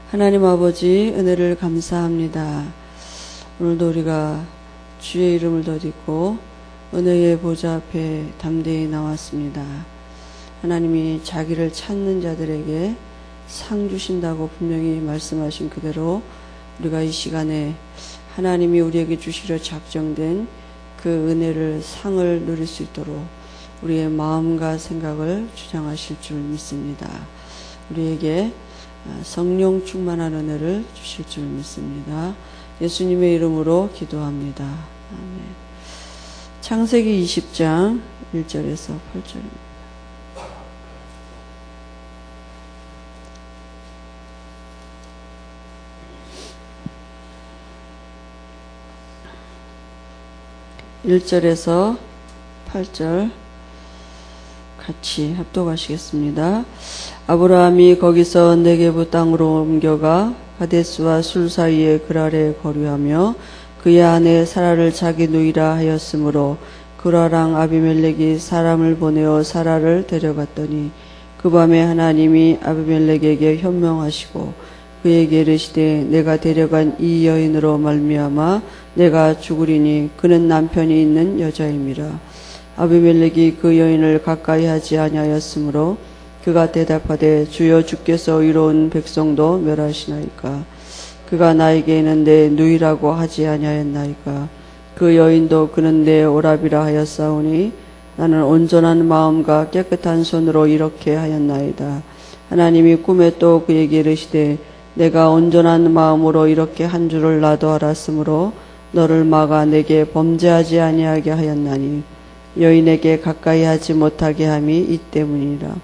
하나님 아버지 은혜를 감사합니다. 오늘도 우리가 주의 이름을 덧입고 은혜의 보좌 앞에 담대히 나왔습니다. 하나님이 자기를 찾는 자들에게 상 주신다고 분명히 말씀하신 그대로 우리가 이 시간에 하나님이 우리에게 주시려 작정된 그 은혜를 상을 누릴 수 있도록 우리의 마음과 생각을 주장하실 줄 믿습니다. 우리에게 성령 충만한 은혜를 주실 줄 믿습니다. 예수님의 이름으로 기도합니다. 아멘. 창세기 20장 1절에서 8절입니다. (1절에서) 8절 같이 합독하시겠습니다. 아브라함이 거기서 네게부 땅으로 옮겨가 가데스와 술 사이에 그랄에 거류하며 그의 아내 사라를 자기 누이라 하였으므로 그랄왕 아비멜렉이 사람을 보내어 사라를 데려갔더니 그 밤에 하나님이 아비멜렉에게 현명하시고 그에게 이르시되 내가 데려간 이 여인으로 말미암아 내가 죽으리니 그는 남편이 있는 여자임이라. 아비멜렉이 그 여인을 가까이 하지 아니하였으므로 그가 대답하되 주여 주께서 이로운 백성도 멸하시나이까. 그가 나에게 있는 내 누이라고 하지 아니하였나이까. 그 여인도 그는 내 오라비라 하였사오니 나는 온전한 마음과 깨끗한 손으로 이렇게 하였나이다. 하나님이 꿈에 또 그에게 이르시되 내가 온전한 마음으로 이렇게 한 줄을 나도 알았으므로 너를 막아 내게 범죄하지 아니하게 하였나니 여인에게 가까이 하지 못하게 함이 이 때문이라.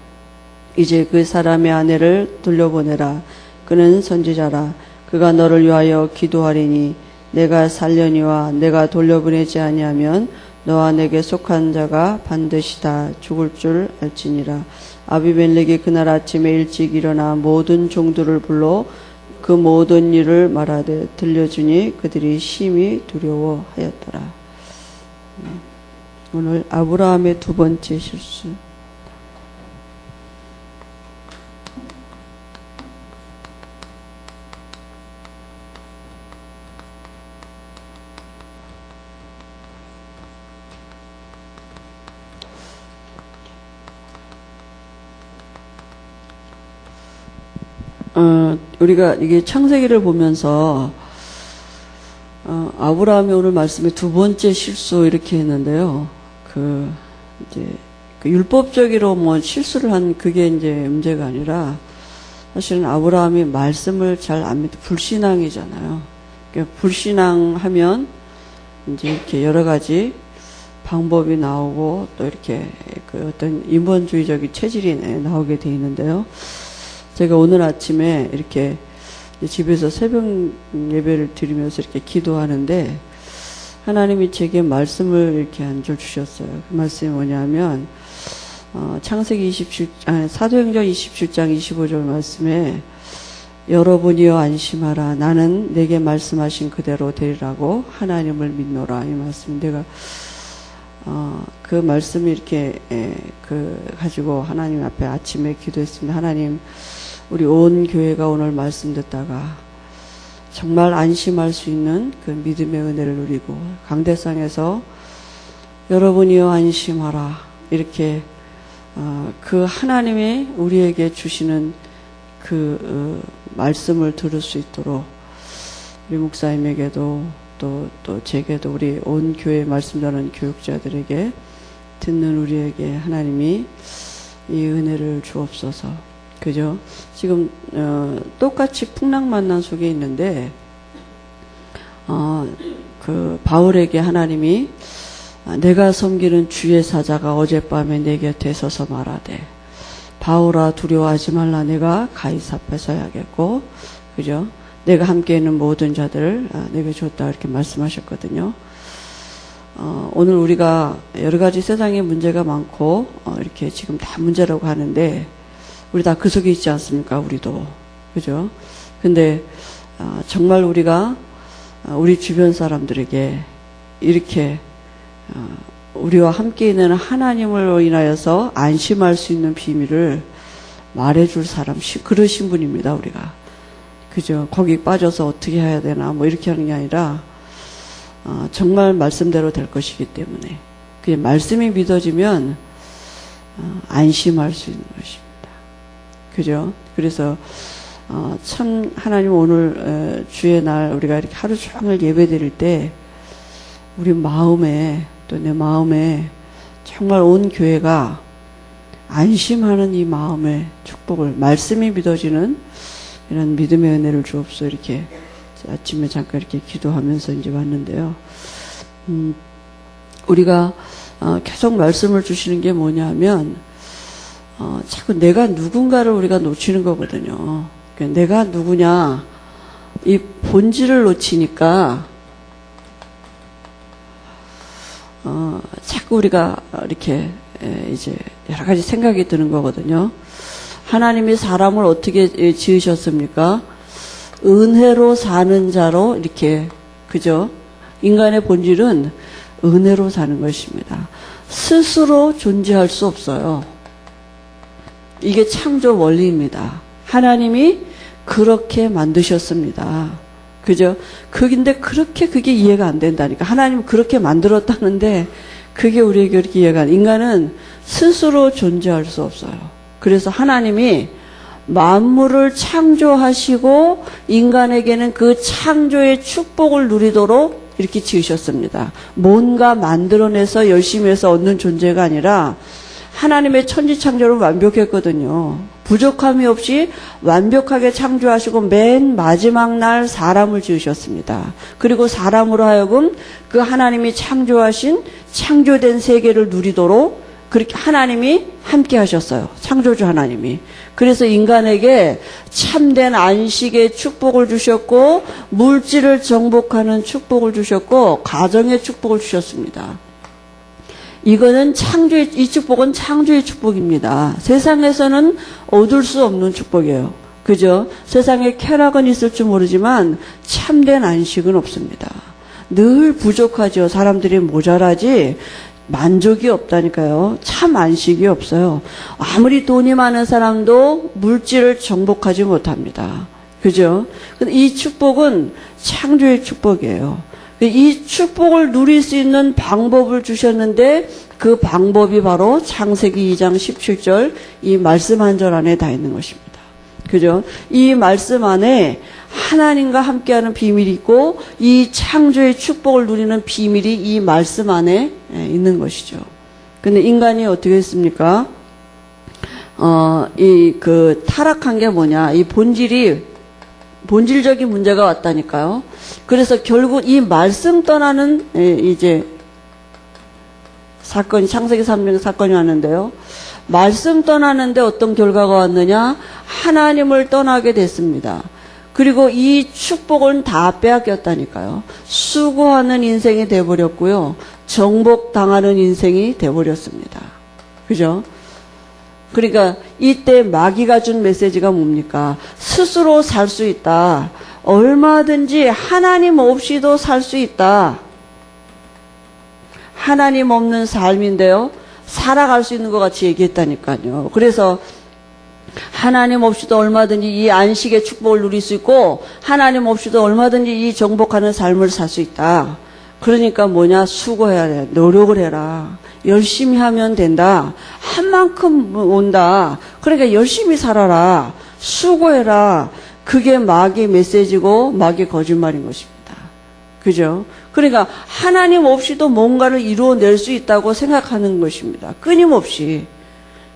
이제 그 사람의 아내를 돌려보내라. 그는 선지자라. 그가 너를 위하여 기도하리니 내가 살려니와 내가 돌려보내지 아니하면 너와 내게 속한 자가 반드시 다 죽을 줄 알지니라. 아비멜렉이 그날 아침에 일찍 일어나 모든 종들을 불러 그 모든 일을 말하되 들려주니 그들이 심히 두려워하였더라. 오늘 아브라함의 두 번째 실수. 우리가 이게 창세기를 보면서 아브라함이 오늘 말씀에 두 번째 실수 이렇게 했는데요. 이제 율법적으로 뭐 실수를 한 그게 이제 문제가 아니라 사실은 아브라함이 말씀을 잘 안 믿고 불신앙이잖아요. 그러니까 불신앙하면 이제 이렇게 여러 가지 방법이 나오고 또 이렇게 그 어떤 인본주의적인 체질이 나오게 돼 있는데요. 제가 오늘 아침에 이렇게 집에서 새벽 예배를 드리면서 이렇게 기도하는데 하나님이 제게 말씀을 이렇게 한 줄 주셨어요. 그 말씀이 뭐냐면 창세기 사도행전 27장 25절 말씀에 여러분이여 안심하라. 나는 내게 말씀하신 그대로 되리라고 하나님을 믿노라. 이 말씀 내가 그 말씀이 이렇게 가지고 하나님 앞에 아침에 기도했습니다. 하나님, 우리 온 교회가 오늘 말씀 듣다가 정말 안심할 수 있는 그 믿음의 은혜를 누리고 강대상에서 여러분이여 안심하라 이렇게 그 하나님이 우리에게 주시는 그 말씀을 들을 수 있도록 우리 목사님에게도 또 제게도 우리 온 교회 말씀 전하는 교육자들에게 듣는 우리에게 하나님이 이 은혜를 주옵소서. 그죠? 지금 똑같이 풍랑 만난 속에 있는데 그 바울에게 하나님이 내가 섬기는 주의 사자가 어젯밤에 내 곁에 서서 말하되 바울아 두려워하지 말라. 내가 가이사 앞에 서야겠고 그죠? 내가 함께 있는 모든 자들을 내게 줬다 이렇게 말씀하셨거든요. 오늘 우리가 여러 가지 세상에 문제가 많고 이렇게 지금 다 문제라고 하는데 우리 다 그 속에 있지 않습니까? 우리도 그죠? 근데 정말 우리가 우리 주변 사람들에게 이렇게 우리와 함께 있는 하나님을 인하여서 안심할 수 있는 비밀을 말해줄 사람 그러신 분입니다. 우리가 그죠? 거기 빠져서 어떻게 해야 되나, 뭐 이렇게 하는 게 아니라, 정말 말씀대로 될 것이기 때문에. 그게 말씀이 믿어지면, 안심할 수 있는 것입니다. 그죠? 그래서, 참, 하나님 오늘, 주의 날, 우리가 이렇게 하루 종일 예배 드릴 때, 우리 마음에, 또 내 마음에, 정말 온 교회가 안심하는 이 마음의 축복을, 말씀이 믿어지는 이런 믿음의 은혜를 주옵소. 이렇게 아침에 잠깐 이렇게 기도하면서 이제 왔는데요. 우리가 계속 말씀을 주시는 게 뭐냐면 자꾸 내가 누군가를 우리가 놓치는 거거든요. 그러니까 내가 누구냐, 이 본질을 놓치니까 자꾸 우리가 이렇게 이제 여러 가지 생각이 드는 거거든요. 하나님이 사람을 어떻게 지으셨습니까? 은혜로 사는 자로 이렇게, 그죠? 인간의 본질은 은혜로 사는 것입니다. 스스로 존재할 수 없어요. 이게 창조 원리입니다. 하나님이 그렇게 만드셨습니다. 그죠? 근데 그렇게 그게 이해가 안 된다니까. 하나님 그렇게 만들었다는데 그게 우리에게 그렇게 이해가 안 돼. 인간은 스스로 존재할 수 없어요. 그래서 하나님이 만물을 창조하시고 인간에게는 그 창조의 축복을 누리도록 이렇게 지으셨습니다. 뭔가 만들어내서 열심히 해서 얻는 존재가 아니라 하나님의 천지창조는 완벽했거든요. 부족함이 없이 완벽하게 창조하시고 맨 마지막 날 사람을 지으셨습니다. 그리고 사람으로 하여금 그 하나님이 창조하신 창조된 세계를 누리도록 그렇게 하나님이 함께 하셨어요. 창조주 하나님이. 그래서 인간에게 참된 안식의 축복을 주셨고 물질을 정복하는 축복을 주셨고 가정의 축복을 주셨습니다. 이거는 이 축복은 창조의 축복입니다. 세상에서는 얻을 수 없는 축복이에요. 그죠? 세상에 쾌락은 있을지 모르지만 참된 안식은 없습니다. 늘 부족하죠. 사람들이 모자라지 만족이 없다니까요. 참 안식이 없어요. 아무리 돈이 많은 사람도 물질을 정복하지 못합니다. 그죠? 근데 이 축복은 창조의 축복이에요. 이 축복을 누릴 수 있는 방법을 주셨는데 그 방법이 바로 창세기 2장 17절 이 말씀 한 절 안에 다 있는 것입니다. 그죠? 이 말씀 안에 하나님과 함께하는 비밀이 있고 이 창조의 축복을 누리는 비밀이 이 말씀 안에 있는 것이죠. 근데 인간이 어떻게 했습니까? 타락한 게 뭐냐? 이 본질적인 문제가 왔다니까요. 그래서 결국 이 말씀 떠나는 이제 사건이 창세기 3장 사건이 왔는데요. 말씀 떠나는데 어떤 결과가 왔느냐? 하나님을 떠나게 됐습니다. 그리고 이 축복은 다 빼앗겼다니까요. 수고하는 인생이 돼버렸고요. 정복당하는 인생이 돼버렸습니다. 그죠? 그러니까 이때 마귀가 준 메시지가 뭡니까? 스스로 살 수 있다. 얼마든지 하나님 없이도 살 수 있다. 하나님 없는 삶인데요. 살아갈 수 있는 것 같이 얘기했다니까요. 그래서 하나님 없이도 얼마든지 이 안식의 축복을 누릴 수 있고 하나님 없이도 얼마든지 이 정복하는 삶을 살 수 있다. 그러니까 뭐냐? 수고해야 돼. 노력을 해라. 열심히 하면 된다. 한 만큼 온다. 그러니까 열심히 살아라. 수고해라. 그게 마귀의 메시지고 마귀의 거짓말인 것입니다. 그죠? 그러니까 하나님 없이도 뭔가를 이루어낼 수 있다고 생각하는 것입니다. 끊임없이.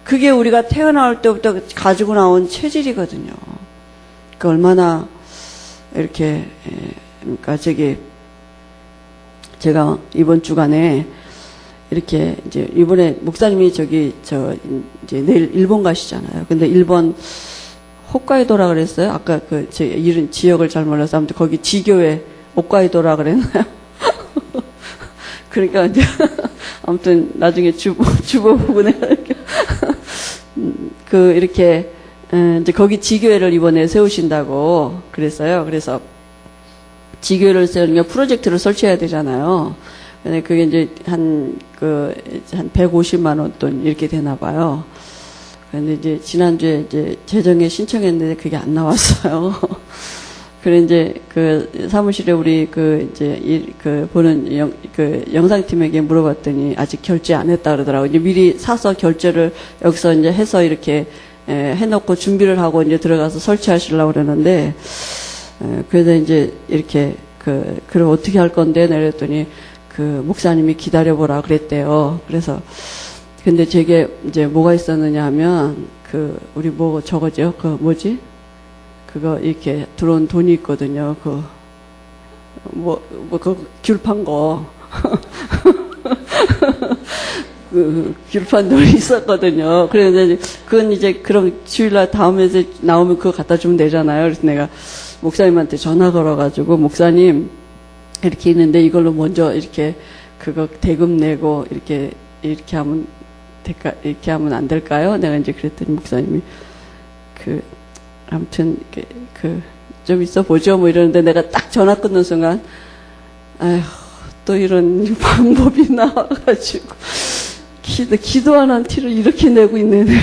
그게 우리가 태어날 때부터 가지고 나온 체질이거든요. 그 얼마나 이렇게 그러니까 제가 이번 주간에 이렇게 이제 이번에 목사님이 이제 내일 일본 가시잖아요. 근데 일본 홋카이도라 그랬어요. 아까 제 이런 지역을 잘 몰라서 아무튼 거기 지교에 홋카이도라 그랬나요? 그러니까 이제 아무튼 나중에 주보 부분에 이렇게 이제 거기 지교회를 이번에 세우신다고 그랬어요. 그래서 지교회를 세우니까 프로젝트를 설치해야 되잖아요. 근데 그게 이제 한 150만 원 돈 이렇게 되나 봐요. 근데 이제 지난주에 이제 재정에 신청했는데 그게 안 나왔어요. 그래, 이제, 사무실에 우리, 보는 영상팀에게 물어봤더니, 아직 결제 안 했다 그러더라고. 이제 미리 사서 결제를 여기서 이제 해서 이렇게, 해놓고 준비를 하고 이제 들어가서 설치하시려고 그러는데, 그래서 이제 이렇게, 그럼 어떻게 할 건데? 그랬더니, 목사님이 기다려보라 그랬대요. 그래서, 근데 제게 이제 뭐가 있었느냐 하면, 우리 저거죠? 뭐지? 그거 이렇게 들어온 돈이 있거든요. 귤판 거. 귤판 돈이 있었거든요. 그래서 그건 이제 그럼 주일날 다음에 나오면 그거 갖다 주면 되잖아요. 그래서 내가 목사님한테 전화 걸어가지고 목사님 이렇게 있는데 이걸로 먼저 이렇게 그거 대금 내고 이렇게 하면 될까? 이렇게 하면 안 될까요? 내가 이제 그랬더니 목사님이 아무튼, 좀 있어 보죠. 뭐 이러는데 내가 딱 전화 끊는 순간, 아휴, 또 이런 방법이 나와가지고, 기도하는 티를 이렇게 내고 있네, 내가.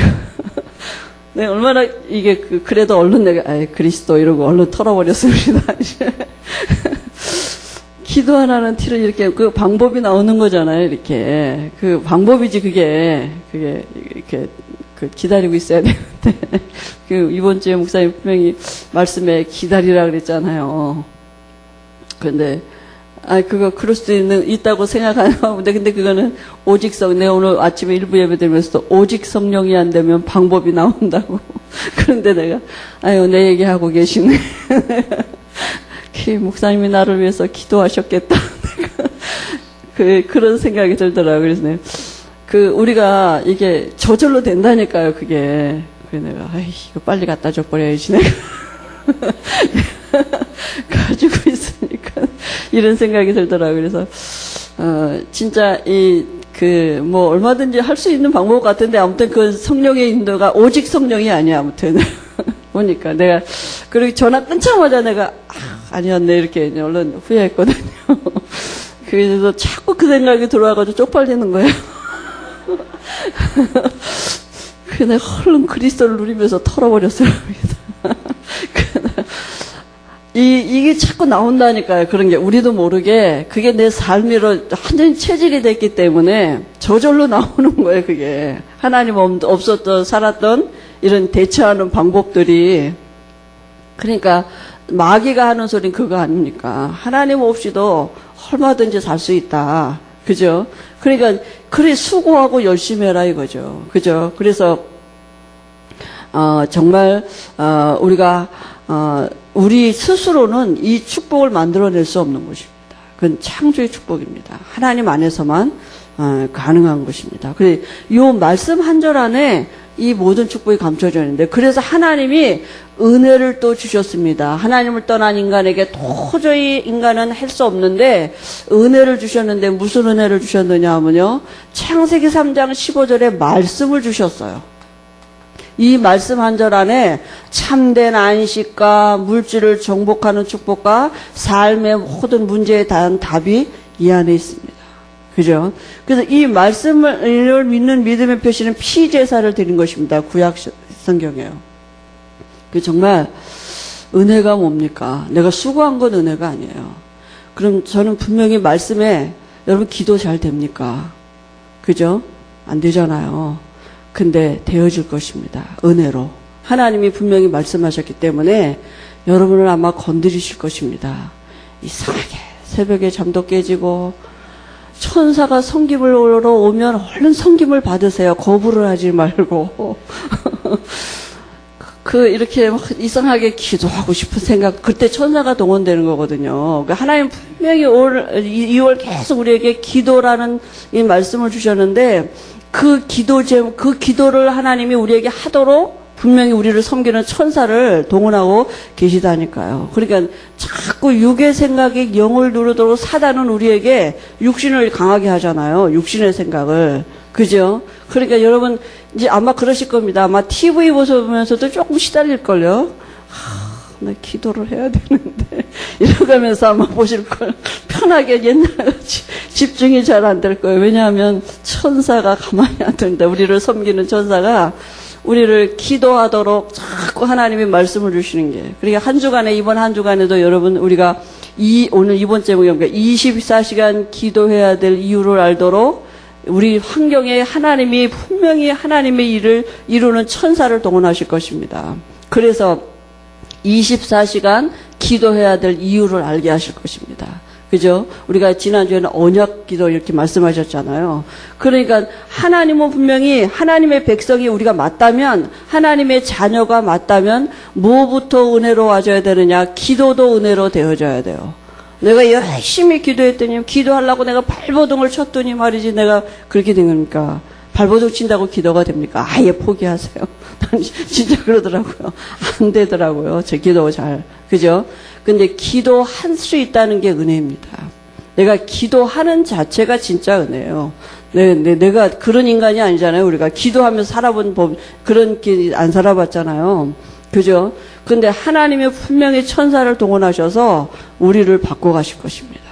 내가 얼마나 이게, 그래도 얼른 내가, 그리스도 이러고 얼른 털어버렸습니다. 기도 안 하는 티를 이렇게, 방법이 나오는 거잖아요, 이렇게. 방법이지, 그게, 이렇게, 기다리고 있어야 되는데. 이번 주에 목사님 분명히 말씀에 기다리라 그랬잖아요. 근데, 그럴 수도 있다고 생각하는 건데, 근데 그거는 내가 오늘 아침에 일부 예배 드리면서도 오직 성령이 안 되면 방법이 나온다고. 그런데 내가, 내 얘기하고 계시네. 목사님이 나를 위해서 기도하셨겠다. 그런 생각이 들더라고요. 그래서 내가, 우리가 이게 저절로 된다니까요, 그게. 그래서 내가, 이거 빨리 갖다 줘버려야지, 내가. 가지고 있으니까. 이런 생각이 들더라고요. 그래서, 진짜 얼마든지 할 수 있는 방법 같은데, 아무튼 성령의 인도가 오직 성령이 아니야, 아무튼. 보니까 내가, 그리고 전화 끊자마자 내가, 아니었네, 이렇게 얼른 후회했거든요. 그래서 자꾸 그 생각이 들어와가지고 쪽팔리는 거예요. 그래서 내가 얼른 그리스도를 누리면서 털어버렸어요. 이게 자꾸 나온다니까요. 그런 게 우리도 모르게 그게 내 삶으로 완전히 체질이 됐기 때문에 저절로 나오는 거예요. 그게 하나님 없었던 살았던 이런 대처하는 방법들이. 그러니까 마귀가 하는 소리는 그거 아닙니까? 하나님 없이도 얼마든지 살 수 있다. 그죠? 그러니까 그래 수고하고 열심히 해라 이거죠. 그죠? 그래서 정말 우리가 우리 스스로는 이 축복을 만들어낼 수 없는 것입니다. 그건 창조의 축복입니다. 하나님 안에서만 가능한 것입니다. 그래서 이 말씀 한 절 안에 이 모든 축복이 감춰져 있는데, 그래서 하나님이 은혜를 또 주셨습니다. 하나님을 떠난 인간에게 도저히 인간은 할 수 없는데 은혜를 주셨는데, 무슨 은혜를 주셨느냐 하면요, 창세기 3장 15절에 말씀을 주셨어요. 이 말씀 한 절 안에 참된 안식과 물질을 정복하는 축복과 삶의 모든 문제에 대한 답이 이 안에 있습니다. 그죠? 그래서 이 말씀을 믿는 믿음의 표시는 피제사를 드린 것입니다. 구약 성경에요. 그 정말 은혜가 뭡니까? 내가 수고한 건 은혜가 아니에요. 그럼 저는 분명히 말씀에, 여러분 기도 잘 됩니까? 그죠? 안 되잖아요. 근데 되어질 것입니다. 은혜로. 하나님이 분명히 말씀하셨기 때문에 여러분을 아마 건드리실 것입니다. 이상하게 새벽에 잠도 깨지고 천사가 성김을 오면 얼른 성김을 받으세요. 거부를 하지 말고. 이렇게 이상하게 기도하고 싶은 생각, 그때 천사가 동원되는 거거든요. 하나님 분명히 2월 계속 우리에게 기도라는 이 말씀을 주셨는데, 그 기도를 하나님이 우리에게 하도록 분명히 우리를 섬기는 천사를 동원하고 계시다니까요. 그러니까 자꾸 육의 생각이 영을 누르도록 사단은 우리에게 육신을 강하게 하잖아요. 육신의 생각을. 그죠? 그러니까 여러분 이제 아마 그러실 겁니다. 아마 TV 보면서도 조금 시달릴걸요. 나 기도를 해야 되는데 이러면서 아마 보실 걸. 편하게 옛날같이 집중이 잘 안 될 거예요. 왜냐하면 천사가 가만히 안 둔다. 우리를 섬기는 천사가 우리를 기도하도록 자꾸 하나님이 말씀을 주시는 게. 그러니까 한 주간에, 이번 한 주간에도 여러분, 우리가 오늘 이번 제목이 뭡니까? 24시간 기도해야 될 이유를 알도록 우리 환경에 하나님이 분명히 하나님의 일을 이루는 천사를 동원하실 것입니다. 그래서 24시간 기도해야 될 이유를 알게 하실 것입니다. 그죠? 우리가 지난주에는 언약 기도 이렇게 말씀하셨잖아요. 그러니까 하나님은 분명히 하나님의 백성이 우리가 맞다면, 하나님의 자녀가 맞다면 뭐부터 은혜로 와줘야 되느냐? 기도도 은혜로 되어져야 돼요. 내가 열심히 기도했더니, 기도하려고 내가 발버둥을 쳤더니 말이지, 내가 그렇게 된 겁니까? 발버둥 친다고 기도가 됩니까? 아예 포기하세요. 진짜 그러더라고요. 안 되더라고요. 제 기도 잘. 그죠? 근데 기도할 수 있다는 게 은혜입니다. 내가 기도하는 자체가 진짜 은혜예요. 내가 그런 인간이 아니잖아요. 우리가 기도하면서 살아본 법, 그런 길 안 살아봤잖아요. 그죠? 근데 하나님이 분명히 천사를 동원하셔서 우리를 바꿔가실 것입니다.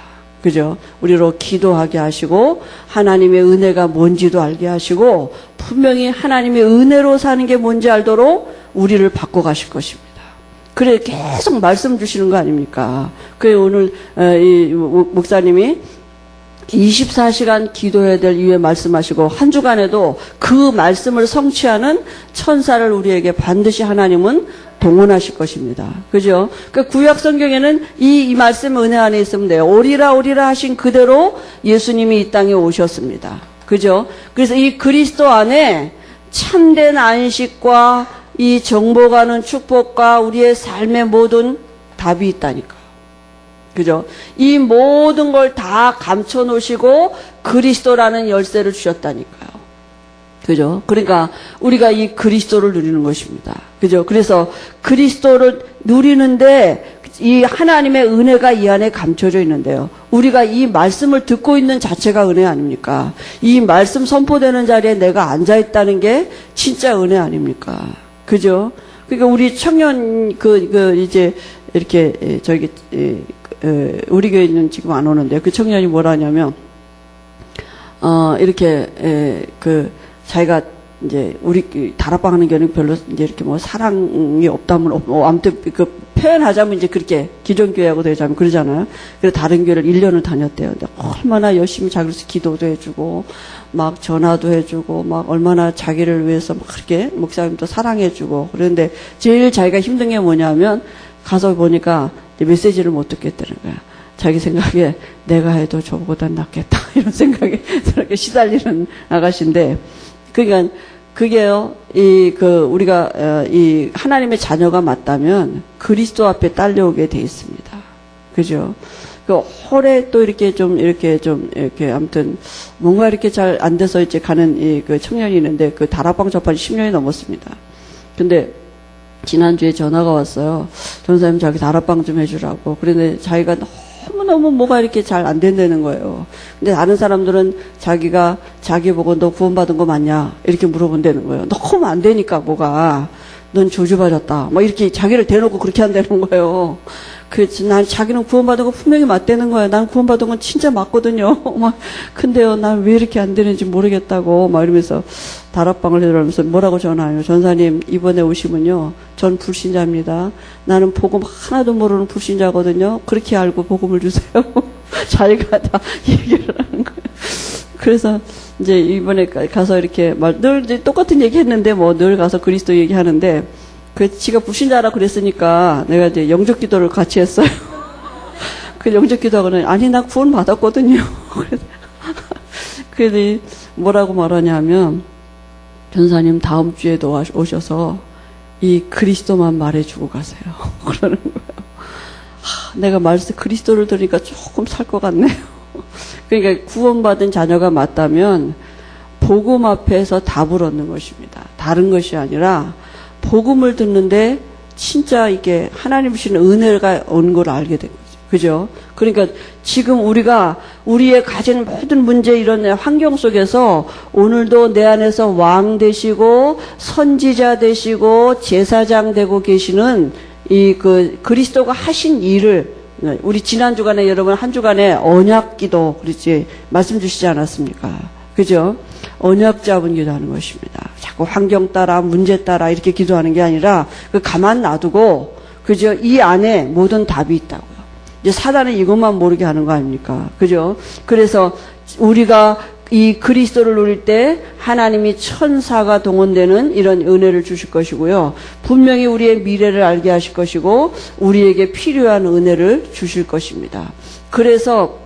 그죠? 우리로 기도하게 하시고 하나님의 은혜가 뭔지도 알게 하시고 분명히 하나님의 은혜로 사는 게 뭔지 알도록 우리를 바꿔가실 것입니다. 그래 계속 말씀 주시는 거 아닙니까? 그래 오늘 이 목사님이 24시간 기도해야 될 이유에 말씀하시고 한 주간에도 그 말씀을 성취하는 천사를 우리에게 반드시 하나님은 동원하실 것입니다. 그죠? 그 구약 성경에는 이 말씀 은혜 안에 있으면 돼요. 오리라 오리라 하신 그대로 예수님이 이 땅에 오셨습니다. 그죠? 그래서 이 그리스도 안에 참된 안식과 이 정복하는 축복과 우리의 삶의 모든 답이 있다니까요. 그죠? 이 모든 걸 다 감춰 놓으시고 그리스도라는 열쇠를 주셨다니까요. 그죠? 그러니까 우리가 이 그리스도를 누리는 것입니다. 그죠? 그래서 그리스도를 누리는데 이 하나님의 은혜가 이 안에 감춰져 있는데요. 우리가 이 말씀을 듣고 있는 자체가 은혜 아닙니까? 이 말씀 선포되는 자리에 내가 앉아 있다는 게 진짜 은혜 아닙니까? 그죠? 그러니까 우리 청년 이제 이렇게 우리 교회는 지금 안 오는데 그 청년이 뭐라 하냐면 이렇게 자기가 이제 우리 다락방 하는 교회는 별로 이제 이렇게 뭐 사랑이 없다면 아무튼 그 표현하자면 이제 그렇게 기존 교회하고 되자면 그러잖아요. 그래서 다른 교회를 1년을 다녔대요. 근데 얼마나 열심히 자기로서 기도도 해주고 막 전화도 해주고 막 얼마나 자기를 위해서 막 그렇게 목사님도 사랑해주고 그런데 제일 자기가 힘든 게 뭐냐면 가서 보니까 메시지를 못 듣겠다는 거야. 자기 생각에 내가 해도 저보단 낫겠다 이런 생각에 저렇게 시달리는 아가씨인데 그러니까 그게요 우리가 이 하나님의 자녀가 맞다면 그리스도 앞에 딸려오게 돼 있습니다. 그죠? 그 홀에 또 이렇게 아무튼 뭔가 이렇게 잘 안 돼서 이제 가는 그 청년이 있는데 그 다락방 접한 10년이 넘었습니다. 근데 지난주에 전화가 왔어요. 전사님 자기 다락방 좀 해주라고. 그런데 자기가 너무너무 뭐가 이렇게 잘 안 된다는 거예요. 근데 다른 사람들은 자기가 자기 보고 너 구원받은 거 맞냐? 이렇게 물어본다는 거예요. 너무 안 되니까 뭐가. 넌 저주받았다. 뭐 이렇게 자기를 대놓고 그렇게 한다는 거예요. 난 자기는 구원받은 거 분명히 맞다는 거예요. 난 구원받은 건 진짜 맞거든요. 막 근데요, 난 왜 이렇게 안 되는지 모르겠다고 막 이러면서 다락방을 해달라면서 뭐라고 전화해요. 전사님 이번에 오시면요, 전 불신자입니다. 나는 복음 하나도 모르는 불신자거든요. 그렇게 알고 복음을 주세요. 자기가 다 얘기를 하는 거예요. 그래서 이제 이번에 가서 이렇게 늘 이제 똑같은 얘기 했는데 뭐 늘 가서 그리스도 얘기하는데 지가 불신자라 그랬으니까 내가 이제 영적 기도를 같이 했어요. 그 영적 기도하고는 아니 나 구원 받았거든요. 그래서 뭐라고 말하냐면 전사님 다음 주에도 오셔서 이 그리스도만 말해주고 가세요. 그러는 거예요. 내가 말씀 그리스도를 들으니까 조금 살 것 같네요. 그러니까 구원받은 자녀가 맞다면 복음 앞에서 답을 얻는 것입니다. 다른 것이 아니라 복음을 듣는데 진짜 이게 하나님 주시는 은혜가 온 걸 알게 된 거죠. 그죠? 그러니까 지금 우리가 우리의 가진 모든 문제 이런 환경 속에서 오늘도 내 안에서 왕 되시고 선지자 되시고 제사장 되고 계시는 이 그리스도가 하신 일을 우리 지난 주간에 여러분 한 주간에 언약 기도 그렇지 말씀 주시지 않았습니까? 그죠? 언약 잡은 기도하는 것입니다. 자꾸 환경 따라 문제 따라 이렇게 기도하는 게 아니라 그 가만 놔두고 그죠? 이 안에 모든 답이 있다고요. 이제 사단은 이것만 모르게 하는 거 아닙니까? 그죠? 그래서 우리가 이 그리스도를 누릴 때 하나님이 천사가 동원되는 이런 은혜를 주실 것이고요. 분명히 우리의 미래를 알게 하실 것이고 우리에게 필요한 은혜를 주실 것입니다. 그래서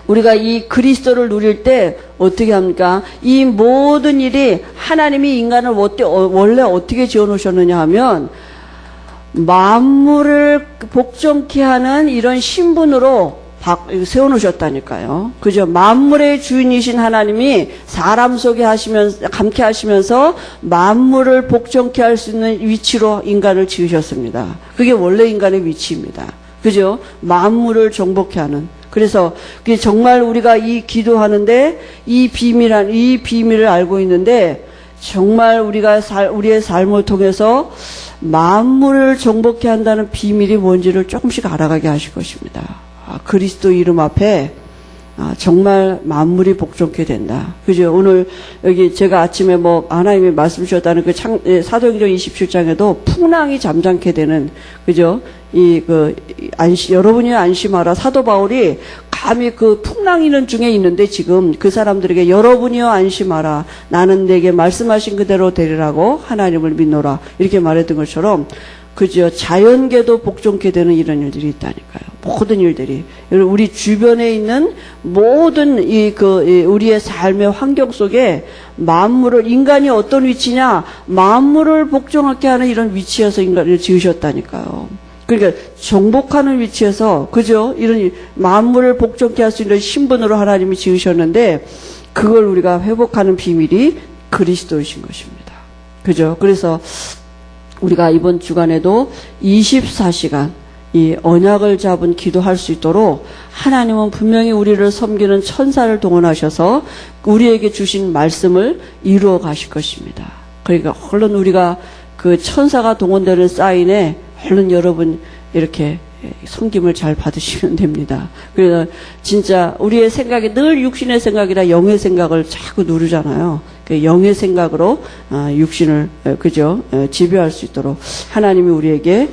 우리가 이 그리스도를 누릴 때 어떻게 합니까? 이 모든 일이 하나님이 인간을 원래 어떻게 지어놓으셨느냐 하면 만물을 복종케 하는 이런 신분으로 세워놓으셨다니까요. 그죠? 만물의 주인이신 하나님이 사람 속에 감게 하시면서 만물을 복종케 할 수 있는 위치로 인간을 지으셨습니다. 그게 원래 인간의 위치입니다. 그죠? 만물을 정복케 하는. 그래서 그게 정말 우리가 이 기도하는데 이 비밀을 알고 있는데 정말 우리가 우리의 삶을 통해서 만물을 정복케 한다는 비밀이 뭔지를 조금씩 알아가게 하실 것입니다. 그리스도 이름 앞에 정말 만물이 복종케 된다. 그죠? 오늘 여기 제가 아침에 하나님이 말씀 주셨다는 그 사도행전 27장에도 풍랑이 잠잠케 되는, 그죠? 여러분이 안심하라. 사도 바울이 감히 그 풍랑이는 중에 있는데 지금 그 사람들에게 여러분이여 안심하라. 나는 내게 말씀하신 그대로 되리라고 하나님을 믿노라. 이렇게 말했던 것처럼 그죠? 자연계도 복종케 되는 이런 일들이 있다니까요. 모든 일들이. 우리 주변에 있는 모든 우리의 삶의 환경 속에 인간이 어떤 위치냐? 만물을 복종하게 하는 이런 위치에서 인간을 지으셨다니까요. 그러니까 정복하는 위치에서, 그죠? 이런 만물을 복종케 할 수 있는 신분으로 하나님이 지으셨는데, 그걸 우리가 회복하는 비밀이 그리스도이신 것입니다. 그죠? 그래서, 우리가 이번 주간에도 24시간 이 언약을 잡은 기도할 수 있도록 하나님은 분명히 우리를 섬기는 천사를 동원하셔서 우리에게 주신 말씀을 이루어 가실 것입니다. 그러니까 얼른 우리가 그 천사가 동원되는 사인에 얼른 여러분 이렇게 섬김을 잘 받으시면 됩니다. 그래서 진짜 우리의 생각이 늘 육신의 생각이라 영의 생각을 자꾸 누르잖아요. 그 영의 생각으로 육신을 그죠? 지배할 수 있도록 하나님이 우리에게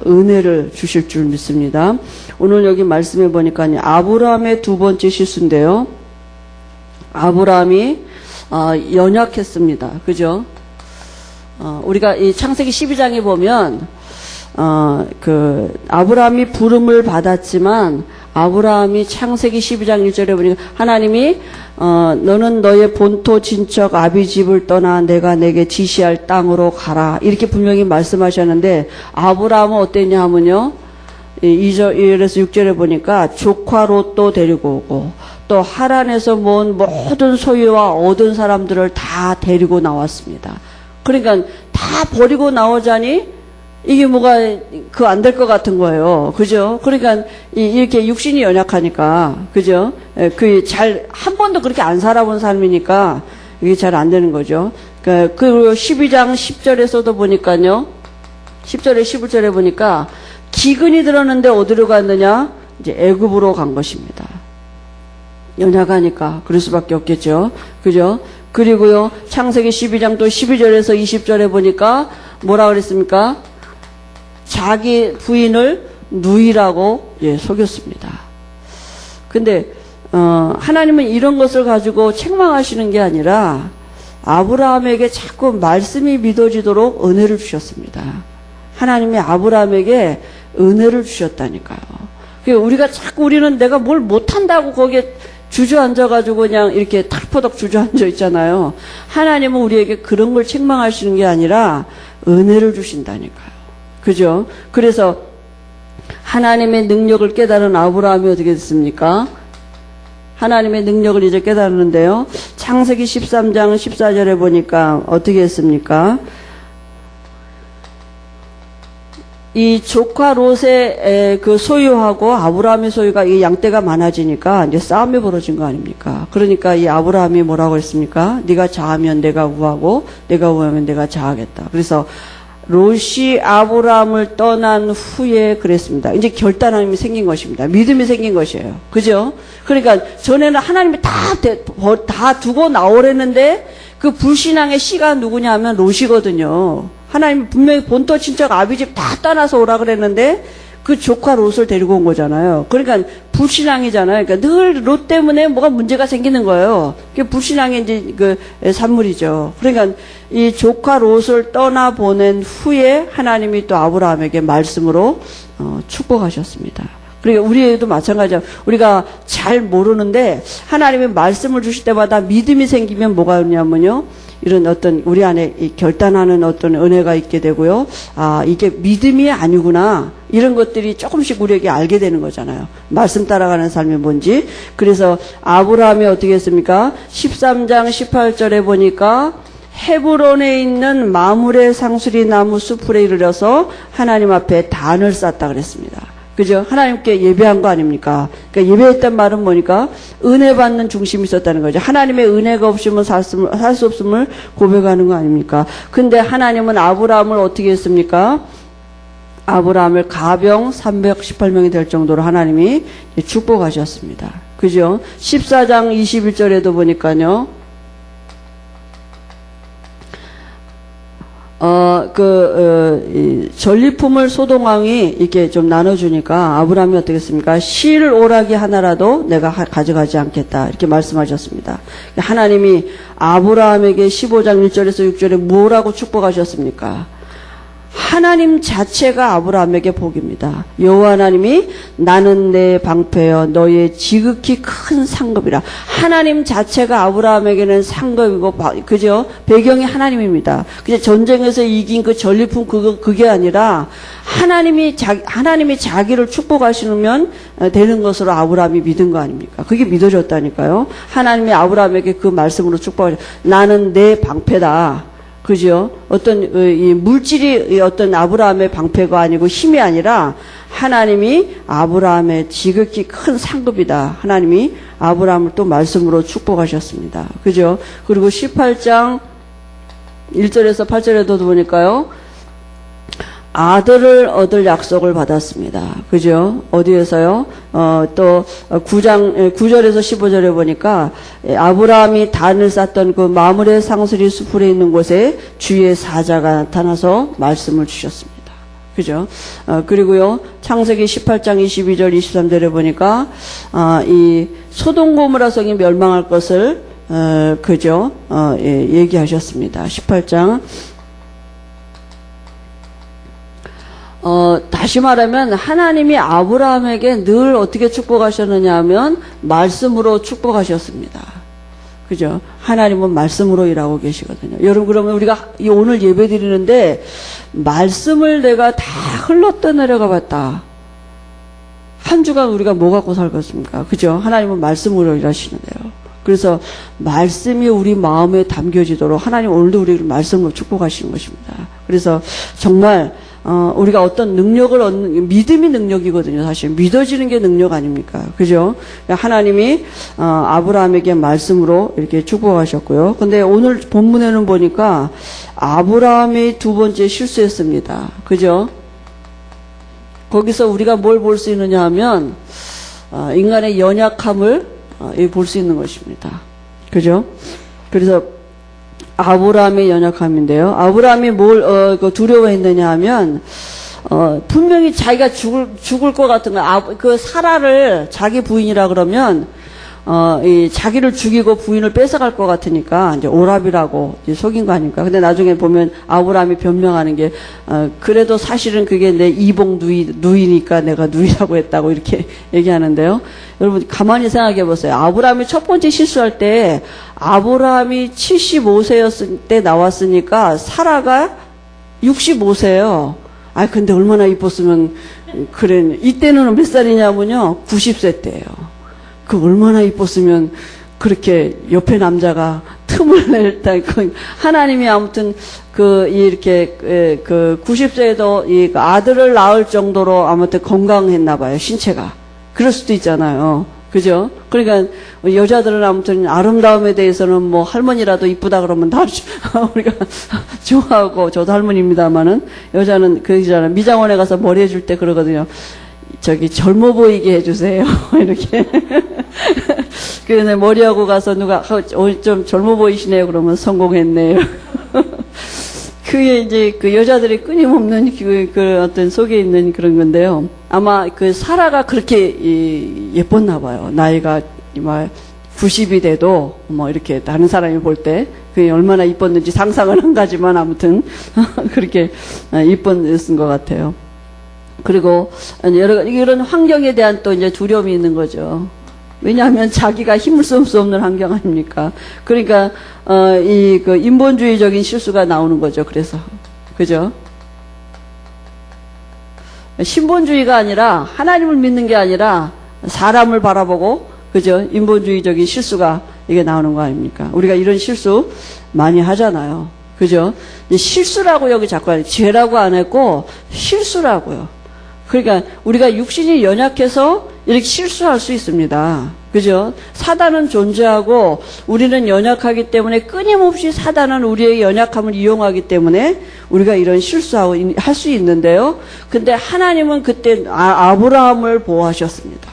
은혜를 주실 줄 믿습니다. 오늘 여기 말씀해 보니까 아브라함의 두 번째 실수인데요. 아브라함이 연약했습니다. 그죠? 우리가 이 창세기 12장에 보면 아브라함이 부름을 받았지만 아브라함이 창세기 12장 1절에 보니까 하나님이 너는 너의 본토 친척 아비 집을 떠나 내가 내게 지시할 땅으로 가라 이렇게 분명히 말씀하셨는데 아브라함은 어땠냐 하면요 2절에서 6절에 보니까 조카 롯도 데리고 오고 또 하란에서 모은 모든 소유와 얻은 사람들을 다 데리고 나왔습니다. 그러니까 다 버리고 나오자니 이게 뭐가 안 될 것 같은 거예요. 그죠? 그러니까 이렇게 육신이 연약하니까 그죠? 한 번도 그렇게 안 살아본 삶이니까 이게 잘 안 되는 거죠. 그리고 12장 10절에서도 보니까요. 10절에 11절에 보니까 기근이 들었는데 어디로 갔느냐? 이제 애굽으로 간 것입니다. 연약하니까 그럴 수밖에 없겠죠. 그죠? 그리고요. 창세기 12장 또 12절에서 20절에 보니까 뭐라 그랬습니까? 자기 부인을 누이라고 속였습니다. 근데 하나님은 이런 것을 가지고 책망하시는 게 아니라 아브라함에게 자꾸 말씀이 믿어지도록 은혜를 주셨습니다. 하나님이 아브라함에게 은혜를 주셨다니까요. 우리는 내가 뭘 못한다고 거기에 주저앉아가지고 그냥 이렇게 탁포덕 주저앉아 있잖아요. 하나님은 우리에게 그런 걸 책망하시는 게 아니라 은혜를 주신다니까요. 그죠? 그래서 하나님의 능력을 깨달은 아브라함이 어떻게 됐습니까? 하나님의 능력을 이제 깨달았는데요. 창세기 13장 14절에 보니까 어떻게 했습니까? 이 조카 롯의 그 소유하고 아브라함의 소유가 이 양떼가 많아지니까 이제 싸움이 벌어진 거 아닙니까? 그러니까 이 아브라함이 뭐라고 했습니까? 네가 자하면 내가 우하고 내가 우하면 내가 자하겠다. 그래서 롯이 아브라함을 떠난 후에 그랬습니다. 이제 결단함이 생긴 것입니다. 믿음이 생긴 것이에요. 그죠? 그러니까 전에는 하나님이 다 두고 나오랬는데 그 불신앙의 씨가 누구냐 하면 롯이거든요. 하나님이 분명히 본토 친척 아비집 다 떠나서 오라 그랬는데 그 조카 롯을 데리고 온 거잖아요. 그러니까 불신앙이잖아요. 그러니까 늘 롯 때문에 뭐가 문제가 생기는 거예요. 그게 불신앙의 이제 그 산물이죠. 그러니까 이 조카 롯을 떠나 보낸 후에 하나님이 또 아브라함에게 말씀으로 축복하셨습니다. 그러니까 우리에도 마찬가지야. 우리가 잘 모르는데 하나님이 말씀을 주실 때마다 믿음이 생기면 뭐가 있냐면요. 이런 어떤 우리 안에 결단하는 어떤 은혜가 있게 되고요. 아, 이게 믿음이 아니구나. 이런 것들이 조금씩 우리에게 알게 되는 거잖아요. 말씀 따라가는 삶이 뭔지. 그래서 아브라함이 어떻게 했습니까? 13장 18절에 보니까 헤브론에 있는 마므레 상수리 나무 숲에 이르러서 하나님 앞에 단을 쌓았다 그랬습니다. 그죠? 하나님께 예배한 거 아닙니까? 그러니까 예배했단 말은 뭐니까? 은혜 받는 중심이 있었다는 거죠. 하나님의 은혜가 없으면 살 수 없음을 고백하는 거 아닙니까? 근데 하나님은 아브라함을 어떻게 했습니까? 아브라함을 가병 318명이 될 정도로 하나님이 축복하셨습니다. 그죠? 14장 21절에도 보니까요. 전리품을 소동왕이 이렇게 좀 나눠주니까 아브라함이 어떻게 했습니까? 실 오라기 하나라도 내가 가져가지 않겠다. 이렇게 말씀하셨습니다. 하나님이 아브라함에게 15장 1절에서 6절에 뭐라고 축복하셨습니까? 하나님 자체가 아브라함에게 복입니다. 여호와 하나님이 나는 내 방패여 너의 지극히 큰 상급이라. 하나님 자체가 아브라함에게는 상급이고 그죠? 배경이 하나님입니다. 그냥 전쟁에서 이긴 그 전리품 그게 아니라 하나님이 자기를 축복하시면 되는 것으로 아브라함이 믿은 거 아닙니까? 그게 믿어졌다니까요. 하나님이 아브라함에게 그 말씀으로 축복하셨. 나는 내 방패다. 그죠? 어떤 이 물질이 어떤 아브라함의 방패가 아니고 힘이 아니라 하나님이 아브라함의 지극히 큰 상급이다. 하나님이 아브라함을 또 말씀으로 축복하셨습니다. 그죠? 그리고 18장 1절에서 8절에도 보니까요. 아들을 얻을 약속을 받았습니다. 그죠? 어디에서요? 또 9절에서 15절에 보니까 아브라함이 단을 쌓던 그 마므레 상수리 수풀에 있는 곳에 주의 사자가 나타나서 말씀을 주셨습니다. 그죠? 그리고요. 창세기 18장 22절 23절에 보니까 이 소돔 고모라 성이 멸망할 것을 그죠? 얘기하셨습니다. 18장 다시 말하면 하나님이 아브라함에게 늘 어떻게 축복하셨느냐 하면 말씀으로 축복하셨습니다. 그죠? 하나님은 말씀으로 일하고 계시거든요. 여러분 그러면 우리가 오늘 예배 드리는데 말씀을 내가 다 흘러떠내려가 봤다. 한 주간 우리가 뭐 갖고 살겠습니까? 그죠? 하나님은 말씀으로 일하시는데요. 그래서 말씀이 우리 마음에 담겨지도록 하나님 오늘도 우리를 말씀으로 축복하시는 것입니다. 그래서 정말 우리가 어떤 능력을 얻는, 믿음이 능력이거든요, 사실. 믿어지는 게 능력 아닙니까? 그죠? 하나님이, 아브라함에게 말씀으로 이렇게 축복하셨고요. 근데 오늘 본문에는 보니까 아브라함이 두 번째 실수했습니다. 그죠? 거기서 우리가 뭘 볼 수 있느냐 하면, 인간의 연약함을 볼 수 있는 것입니다. 그죠? 그래서, 아브라함의 연약함인데요. 아브라함이 뭘 두려워했느냐 하면 분명히 자기가 죽을 것 같은 거. 그 사라를 자기 부인이라 그러면 자기를 죽이고 부인을 뺏어갈 것 같으니까 이제 오랍이라고 이제 속인 거 아닙니까? 근데 나중에 보면 아브라함이 변명하는 게 그래도 사실은 그게 내 이복 누이니까 내가 누이라고 했다고 이렇게 얘기하는데요. 여러분 가만히 생각해 보세요. 아브라함이 첫 번째 실수할 때 아브라함이 75세였을 때 나왔으니까 사라가 65세예요. 근데 얼마나 이뻤으면 그래. 이때는 몇 살이냐면요. 90세 때예요. 그 얼마나 이뻤으면 그렇게 옆에 남자가 틈을 낼다. 하나님이 아무튼 이렇게 90세에도 이 아들을 낳을 정도로 아무튼 건강했나 봐요. 신체가. 그럴 수도 있잖아요. 그죠? 그러니까 여자들은 아무튼 아름다움에 대해서는 뭐 할머니라도 이쁘다 그러면 다 우리가 좋아하고, 저도 할머니입니다만은, 여자는 그잖아요. 미장원에 가서 머리 해줄 때 그러거든요. 저기 젊어 보이게 해주세요. 이렇게. 그래서 머리하고 가서 누가 좀 젊어 보이시네요. 그러면 성공했네요. 그게 이제 그 여자들이 끊임없는 그 어떤 속에 있는 그런 건데요. 아마 그 사라가 그렇게 예뻤나 봐요. 나이가 막 90이 돼도 뭐 이렇게 다른 사람이 볼 때 그게 얼마나 이뻤는지 상상은 한 가지만 아무튼 그렇게 이뻤은 것 같아요. 그리고 이런 환경에 대한 또 이제 두려움이 있는 거죠. 왜냐하면 자기가 힘을 쓸 수 없는 환경 아닙니까? 그러니까 그 인본주의적인 실수가 나오는 거죠. 그래서 그죠? 신본주의가 아니라 하나님을 믿는 게 아니라 사람을 바라보고 그죠? 인본주의적인 실수가 이게 나오는 거 아닙니까? 우리가 이런 실수 많이 하잖아요. 그죠? 실수라고 여기 자꾸 죄라고 안 했고 실수라고요. 그러니까 우리가 육신이 연약해서 이렇게 실수할 수 있습니다. 그죠? 사단은 존재하고 우리는 연약하기 때문에 끊임없이 사단은 우리의 연약함을 이용하기 때문에 우리가 이런 실수하고 할 수 있는데요. 근데 하나님은 그때 아브라함을 보호하셨습니다.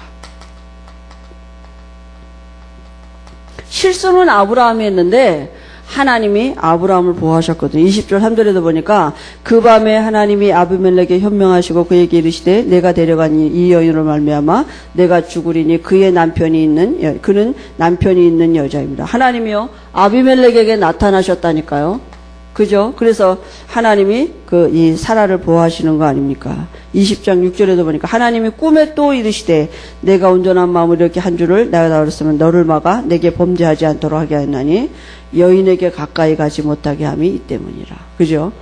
실수는 아브라함이 했는데 하나님이 아브라함을 보호하셨거든요. 20절 3절에도 보니까 그 밤에 하나님이 아비멜렉에 현명하시고 그에게 이르시되 내가 데려간 이 여인으로 말미암아 내가 죽으리니 그의 그는 남편이 있는 여자입니다. 하나님이요 아비멜렉에게 나타나셨다니까요. 그죠? 그래서 하나님이 이 사라를 보호하시는 거 아닙니까? 20장 6절에도 보니까 하나님이 꿈에 또 이르시되 내가 온전한 마음으로 이렇게 한 줄을 내가 나왔으면 너를 막아 내게 범죄하지 않도록 하게 하였나니 여인에게 가까이 가지 못하게 함이 이 때문이라. 그죠?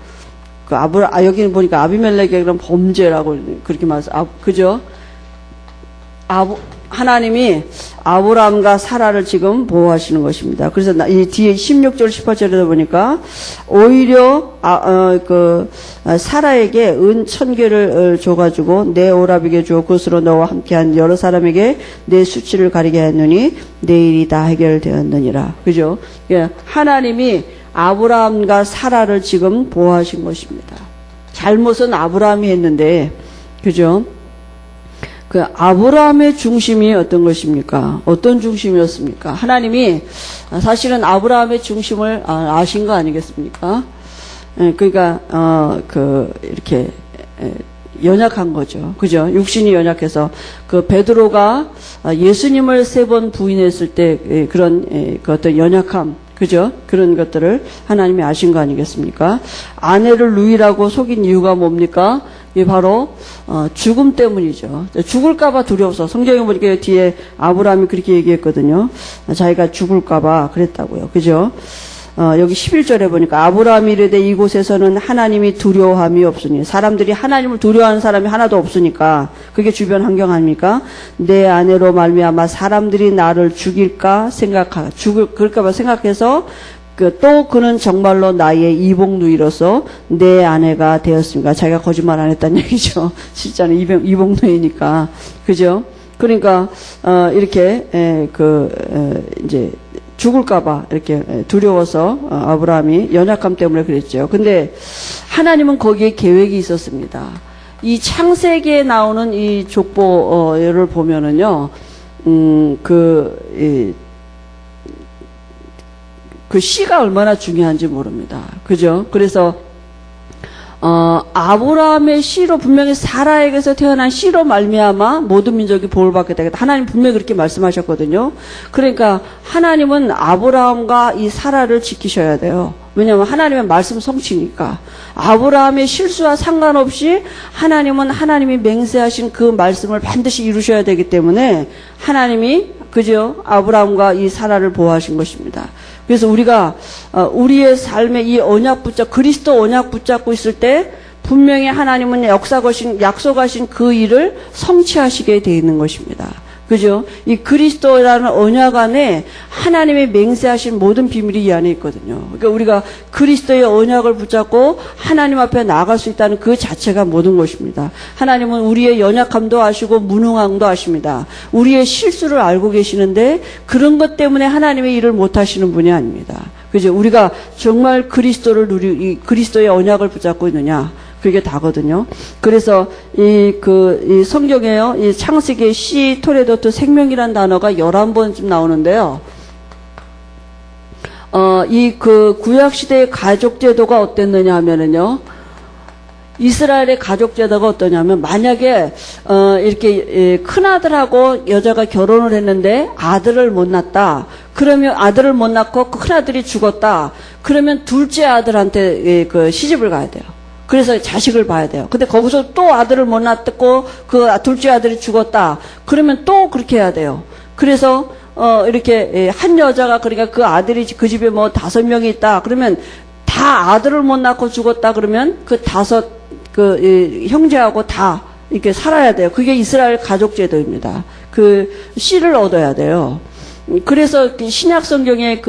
여기는 보니까 아비멜렉의 그런 범죄라고 그렇게 말해서, 그죠? 하나님이 아브라함과 사라를 지금 보호하시는 것입니다. 그래서 이 뒤에 16절 18절에도 보니까 오히려 사라에게 은 1000개를 줘가지고 내 오라비게 주어 그것으로 너와 함께한 여러 사람에게 내 수치를 가리게 하였느니 내일이 다 해결되었느니라. 그죠? 하나님이 아브라함과 사라를 지금 보호하신 것입니다. 잘못은 아브라함이 했는데, 그죠? 아브라함의 중심이 어떤 것입니까? 어떤 중심이었습니까? 하나님이 사실은 아브라함의 중심을 아신 거 아니겠습니까? 그러니까 이렇게 연약한 거죠. 그죠? 육신이 연약해서 베드로가 예수님을 3번 부인했을 때 그런 어떤 연약함, 그죠? 그런 것들을 하나님이 아신 거 아니겠습니까? 아내를 누이라고 속인 이유가 뭡니까? 이게 바로 죽음 때문이죠. 죽을까봐 두려워서 성경에 보니까 뒤에 아브라함이 그렇게 얘기했거든요. 자기가 죽을까봐 그랬다고요. 그죠? 여기 11절에 보니까 아브라함이 이르되 이곳에서는 하나님이 두려워함이 없으니 사람들이 하나님을 두려워하는 사람이 하나도 없으니까 그게 주변 환경 아닙니까? 내 아내로 말미암아 사람들이 나를 죽일까 그럴까봐 생각해서 또 그는 정말로 나의 이복누이로서 내 아내가 되었습니다. 자기가 거짓말 안 했다는 얘기죠. 실제는 이복누이니까. 그죠? 그러니까, 이렇게, 이제, 죽을까봐 이렇게 두려워서 아브라함이 연약함 때문에 그랬죠. 근데 하나님은 거기에 계획이 있었습니다. 이 창세기에 나오는 이 족보를 보면은요, 그 씨가 얼마나 중요한지 모릅니다. 그죠? 그래서 아브라함의 씨로 분명히 사라에게서 태어난 씨로 말미암아 모든 민족이 복을 받게 되겠다. 하나님 분명히 그렇게 말씀하셨거든요. 그러니까 하나님은 아브라함과 이 사라를 지키셔야 돼요. 왜냐하면 하나님의 말씀 성취니까. 아브라함의 실수와 상관없이 하나님은 하나님이 맹세하신 그 말씀을 반드시 이루셔야 되기 때문에 하나님이 그죠? 아브라함과 이 사라를 보호하신 것입니다. 그래서 우리가 우리의 삶에 이 그리스도 언약 붙잡고 있을 때 분명히 하나님은 약속하신 그 일을 성취하시게 되어 있는 것입니다. 그죠? 이 그리스도라는 언약 안에 하나님의 맹세하신 모든 비밀이 이 안에 있거든요. 그러니까 우리가 그리스도의 언약을 붙잡고 하나님 앞에 나아갈 수 있다는 그 자체가 모든 것입니다. 하나님은 우리의 연약함도 아시고 무능함도 아십니다. 우리의 실수를 알고 계시는데 그런 것 때문에 하나님의 일을 못 하시는 분이 아닙니다. 그죠? 우리가 정말 그리스도의 언약을 붙잡고 있느냐? 그게 다거든요. 그래서 이 성경에요. 이 창세기 시 토레도트 생명이란 단어가 11번쯤 나오는데요. 구약 시대의 가족 제도가 어땠느냐 하면은요. 이스라엘의 가족 제도가 어떠냐면 만약에 이렇게 큰 아들하고 여자가 결혼을 했는데 아들을 못 낳았다. 그러면 아들을 못 낳고 큰 아들이 죽었다. 그러면 둘째 아들한테 시집을 가야 돼요. 그래서 자식을 봐야 돼요. 근데 거기서 또 아들을 못 낳았고 그 둘째 아들이 죽었다. 그러면 또 그렇게 해야 돼요. 그래서 이렇게 한 여자가 그러니까 그 아들이 그 집에 뭐 5명이 있다. 그러면 다 아들을 못 낳고 죽었다. 그러면 그 5 형제하고 다 이렇게 살아야 돼요. 그게 이스라엘 가족 제도입니다. 그 씨를 얻어야 돼요. 그래서 신약 성경에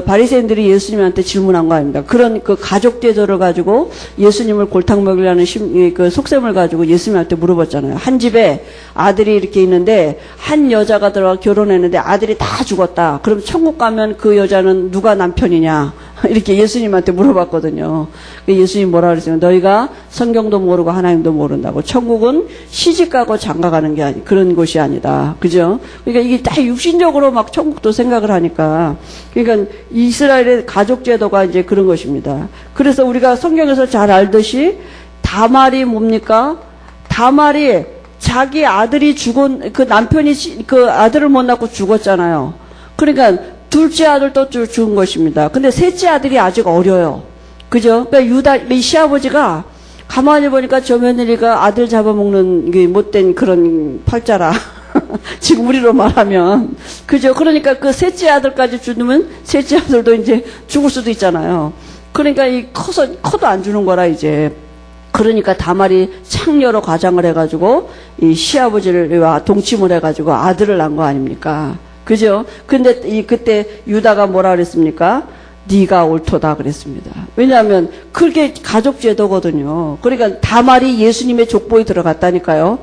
바리새인들이 예수님한테 질문한 거 아닙니까? 그런 가족 제도를 가지고 예수님을 골탕 먹이려는 속셈을 가지고 예수님한테 물어봤잖아요. 한 집에 아들이 이렇게 있는데 한 여자가 들어가 결혼했는데 아들이 다 죽었다. 그럼 천국 가면 그 여자는 누가 남편이냐? 이렇게 예수님한테 물어봤거든요. 예수님 뭐라 그랬어요? 너희가 성경도 모르고 하나님도 모른다고. 천국은 시집가고 장가가는 게 그런 곳이 아니다. 그죠? 그러니까 이게 다 육신적으로 막 천국도 생각을 하니까. 그러니까 이스라엘의 가족 제도가 이제 그런 것입니다. 그래서 우리가 성경에서 잘 알듯이 다말이 뭡니까? 다말이 자기 아들이 그 남편이 그 아들을 못 낳고 죽었잖아요. 그러니까 둘째 아들도 죽은 것입니다. 근데 셋째 아들이 아직 어려요. 그죠? 그러니까 이 시아버지가 가만히 보니까 저 며느리가 아들 잡아먹는 게 못된 그런 팔자라. 지금 우리로 말하면. 그죠? 그러니까 그 셋째 아들까지 죽으면 셋째 아들도 이제 죽을 수도 있잖아요. 그러니까 커도 안 주는 거라 이제. 그러니까 다말이 창녀로 가장을 해가지고 이 시아버지와 동침을 해가지고 아들을 낳은 거 아닙니까? 그죠? 근데 그때 유다가 뭐라 그랬습니까? 네가 옳도다 그랬습니다. 왜냐하면 그게 가족 제도거든요. 그러니까 다말이 예수님의 족보에 들어갔다니까요.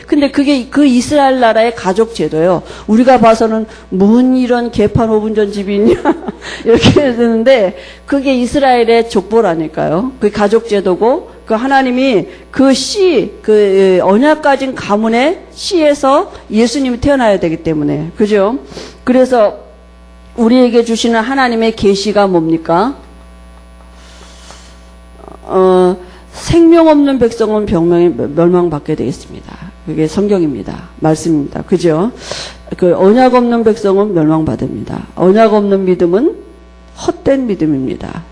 근데 그게 그 이스라엘 나라의 가족 제도예요. 우리가 봐서는 뭔 이런 개판 5분 전 집이 있냐 이렇게 되는데 그게 이스라엘의 족보라니까요. 그 가족 제도고 그 하나님이 그 언약 가진 가문의 씨에서 예수님이 태어나야 되기 때문에. 그죠? 그래서 우리에게 주시는 하나님의 계시가 뭡니까? 생명 없는 백성은 멸망받게 되겠습니다. 그게 성경입니다. 말씀입니다. 그죠? 그 언약 없는 백성은 멸망받습니다. 언약 없는 믿음은 헛된 믿음입니다.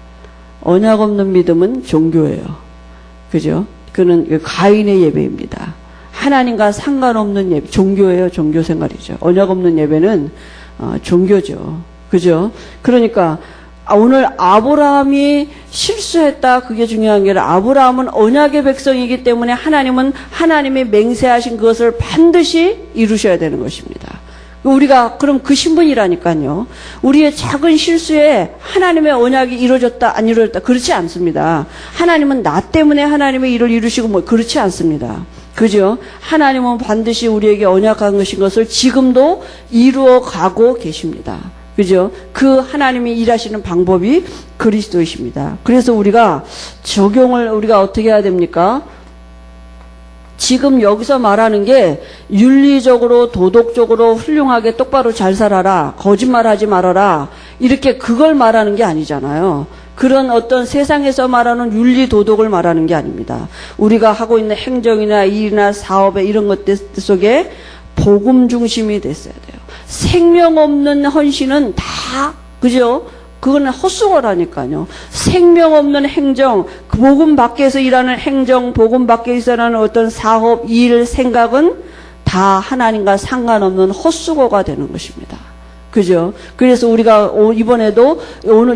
언약 없는 믿음은 종교예요. 그죠? 그는 가인의 예배입니다. 하나님과 상관없는 예배, 종교예요. 종교 생활이죠. 언약 없는 예배는 종교죠. 그죠? 그러니까 오늘 아브라함이 실수했다. 그게 중요한 게 아니라 아브라함은 언약의 백성이기 때문에 하나님은 하나님의 맹세하신 그것을 반드시 이루셔야 되는 것입니다. 우리가 그럼 그 신분이라니까요. 우리의 작은 실수에 하나님의 언약이 이루어졌다 안 이루어졌다 그렇지 않습니다. 하나님은 나 때문에 하나님의 일을 이루시고 뭐 그렇지 않습니다. 그죠? 하나님은 반드시 우리에게 언약한 것을 지금도 이루어 가고 계십니다. 그죠? 그 하나님이 일하시는 방법이 그리스도이십니다. 그래서 우리가 우리가 어떻게 해야 됩니까? 지금 여기서 말하는 게 윤리적으로 도덕적으로 훌륭하게 똑바로 잘 살아라. 거짓말하지 말아라. 이렇게 그걸 말하는 게 아니잖아요. 그런 어떤 세상에서 말하는 윤리 도덕을 말하는 게 아닙니다. 우리가 하고 있는 행정이나 일이나 사업에 이런 것들 속에 복음 중심이 됐어야 돼요. 생명 없는 헌신은 다 그죠? 그거는 헛수고라니까요. 생명 없는 행정, 복음 밖에서 일하는 행정, 복음 밖에서 일하는 어떤 사업, 일, 생각은 다 하나님과 상관없는 헛수고가 되는 것입니다. 그죠? 그래서 우리가 이번에도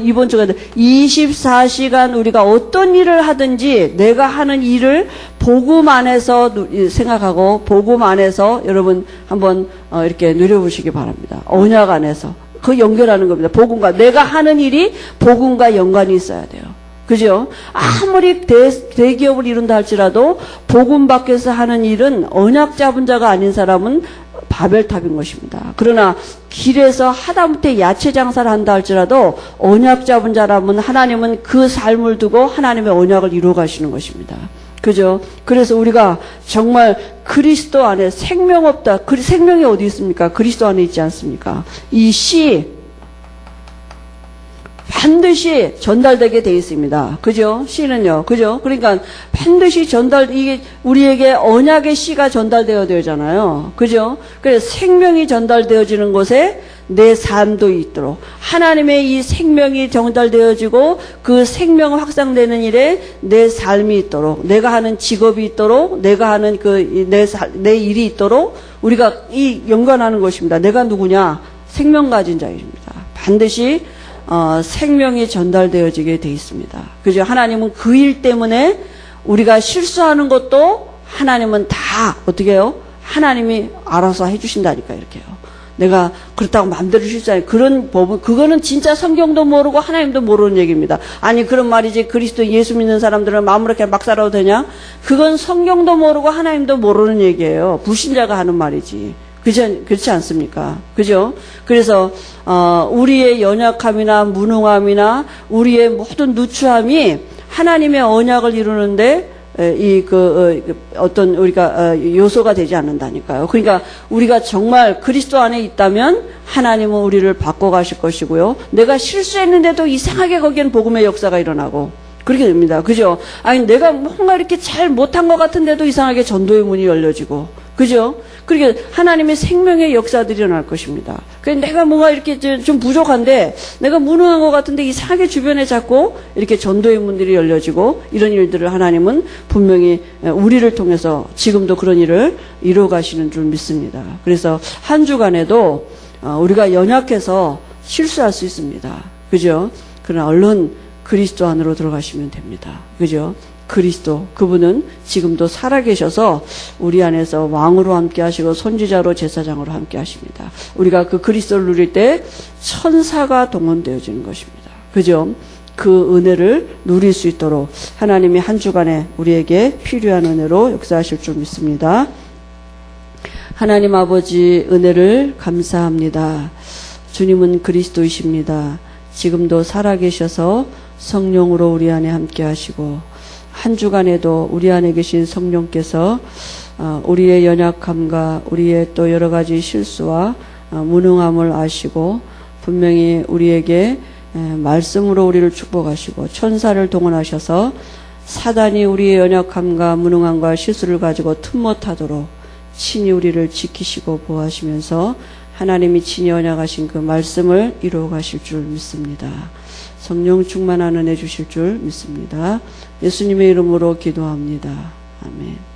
이번 주가 24시간 우리가 어떤 일을 하든지 내가 하는 일을 복음 안에서 생각하고 복음 안에서 여러분 한번 이렇게 누려보시기 바랍니다. 언약 안에서 그 연결하는 겁니다. 복음과 내가 하는 일이 복음과 연관이 있어야 돼요. 그죠? 아무리 대기업을 이룬다 할지라도 복음 밖에서 하는 일은 언약 잡은 자가 아닌 사람은 바벨탑인 것입니다. 그러나 길에서 하다못해 야채 장사를 한다 할지라도 언약 잡은 자라면 하나님은 그 삶을 두고 하나님의 언약을 이루어 가시는 것입니다. 그죠? 그래서 우리가 정말 그리스도 안에 생명 없다. 생명이 어디 있습니까? 그리스도 안에 있지 않습니까? 이 씨 반드시 전달되게 돼 있습니다. 그죠? 씨는요. 그죠? 그러니까 반드시 이게 우리에게 언약의 씨가 전달되어야 되잖아요. 그죠? 그래서 생명이 전달되어지는 곳에 내 삶도 있도록 하나님의 이 생명이 전달되어지고 그 생명 확산되는 일에 내 삶이 있도록 내가 하는 직업이 있도록 내가 하는 내 일이 있도록 우리가 이 연관하는 것입니다. 내가 누구냐? 생명 가진 자입니다. 반드시 생명이 전달되어지게 돼 있습니다. 그죠? 하나님은 그 일 때문에 우리가 실수하는 것도 하나님은 다 어떻게 해요? 하나님이 알아서 해주신다니까 이렇게요. 내가 그렇다고 마음대로 실수하니 그런 법은 그거는 진짜 성경도 모르고 하나님도 모르는 얘기입니다. 아니 그런 말이지 그리스도 예수 믿는 사람들은 마음으로 이렇게 막 살아도 되냐? 그건 성경도 모르고 하나님도 모르는 얘기예요. 불신자가 하는 말이지. 그렇지 않습니까? 그죠? 그래서 우리의 연약함이나 무능함이나 우리의 모든 누추함이 하나님의 언약을 이루는데 어떤 우리가 요소가 되지 않는다니까요. 그러니까 우리가 정말 그리스도 안에 있다면 하나님은 우리를 바꿔가실 것이고요. 내가 실수했는데도 이상하게 거기엔 복음의 역사가 일어나고 그렇게 됩니다. 그죠? 아니 내가 뭔가 이렇게 잘 못한 것 같은데도 이상하게 전도의 문이 열려지고 그죠? 그렇게 하나님의 생명의 역사들이 일어날 것입니다. 그래서 내가 뭔가 이렇게 좀 부족한데 내가 무능한 것 같은데 이상하게 주변에 자꾸 이렇게 전도의 문들이 열려지고 이런 일들을 하나님은 분명히 우리를 통해서 지금도 그런 일을 이루어 가시는 줄 믿습니다. 그래서 한 주간에도 우리가 연약해서 실수할 수 있습니다. 그죠? 그러나 얼른 그리스도 안으로 들어가시면 됩니다. 그죠? 그리스도 그분은 지금도 살아계셔서 우리 안에서 왕으로 함께 하시고 선지자로 제사장으로 함께 하십니다. 우리가 그 그리스도를 누릴 때 천사가 동원되어지는 것입니다. 그죠? 그 은혜를 누릴 수 있도록 하나님이 한 주간에 우리에게 필요한 은혜로 역사하실 줄 믿습니다. 하나님 아버지 은혜를 감사합니다. 주님은 그리스도이십니다. 지금도 살아계셔서 성령으로 우리 안에 함께 하시고 한 주간에도 우리 안에 계신 성령께서 우리의 연약함과 우리의 또 여러 가지 실수와 무능함을 아시고 분명히 우리에게 말씀으로 우리를 축복하시고 천사를 동원하셔서 사단이 우리의 연약함과 무능함과 실수를 가지고 틈못하도록 친히 우리를 지키시고 보호하시면서 하나님이 친히 언약하신 그 말씀을 이루어 가실 줄 믿습니다. 성령 충만한 은혜 주실 줄 믿습니다. 예수님의 이름으로 기도합니다. 아멘.